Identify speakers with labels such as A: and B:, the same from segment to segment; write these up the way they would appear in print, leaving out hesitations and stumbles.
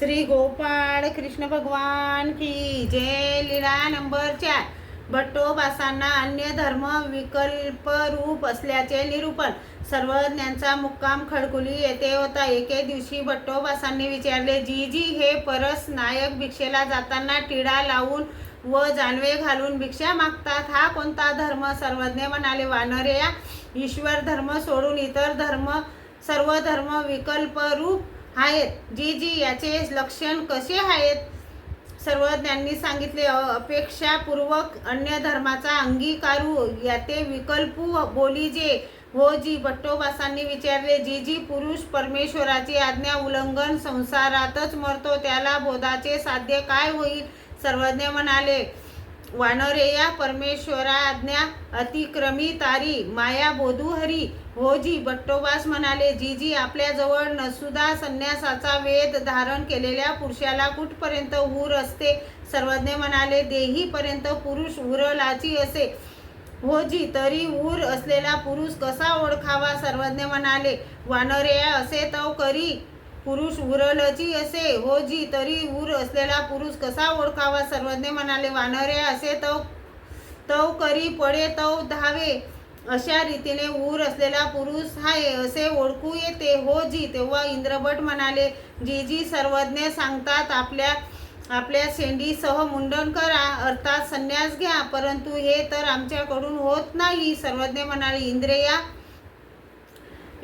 A: श्री गोपाळ कृष्ण भगवान की जय। लीला नंबर 4। भट्टोबासांना अन्य धर्म विकल्प रूप असल्याचे निरूपण। सर्वज्ञांचा मुक्काम खडकुली येथे होता। एके दिवशी भट्टोबासांनी विचारले, जीजी हे परस नायक भिक्षेला जाताना टिळा लावून व जानवे घालून भिक्षा मागतात, हा कोणता धर्म? सर्वज्ञ म्हणाले, वानरेया, ईश्वर धर्म सोडून इतर धर्म सर्व धर्म विकल्प रूप आहेत। जीजी याचे लक्षण कसे आहेत? सर्वज्ञांनी सांगितले, अपेक्षापूर्वक अन्य धर्माचा अंगीकारू याते विकल्पू बोलीजे। हो जी। भट्टोबासांनी विचारले, जीजी पुरुष परमेश्वराची आज्ञा उल्लंघन संसारातच मरतो, त्याला बोधाचे साध्य काय होईल? सर्वज्ञ म्हणाले, वानरेया, परमेश्वरा आज्ञा अतिक्रमी तारी माया बोधू हरी। हो जी। भट्टोबास म्हणाले, जीजी आपल्याजवळ नसुदा संन्यासाचा वेद धारण केलेल्या पुरुषाला कुठपर्यंत ऊर असते? सर्वज्ञ म्हणाले, देहीपर्यंत पुरुष उरलाची असे। हो जी। तरी ऊर असलेला पुरुष कसा ओळखावा? सर्वज्ञ म्हणाले, वानरेया, असे तव करी पुरुष उरलची असे। हो जी। तरी ऊर असलेला पुरुष कसा ओळखावा? सर्वज्ञ म्हणाले, वानरेया, असे तव करी पडे तव धावे, अशा रीतीने ऊर असलेला पुरुष आहे असे ओळखू येते। हो जी। तेव्हा इंद्रभट म्हणाले, जीजी सर्वज्ञ सांगतात, आपल्या शेंडीसह मुंडन करा, अर्थात संन्यास घ्या, परंतु हे तर आमच्याकडून होत नाही। सर्वज्ञ म्हणाले,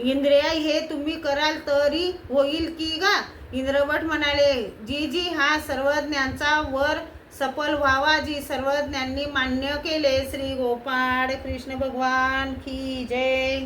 A: इंद्रिया हे तुम्ही कराल तरी होईल की गा? इंद्रभट म्हणाले, जीजी हा सर्वज्ञांचा वर सफल व्हावा, जी सर्वज्ञांनी मान्य केले। श्री गोपाळ कृष्ण भगवान की जय।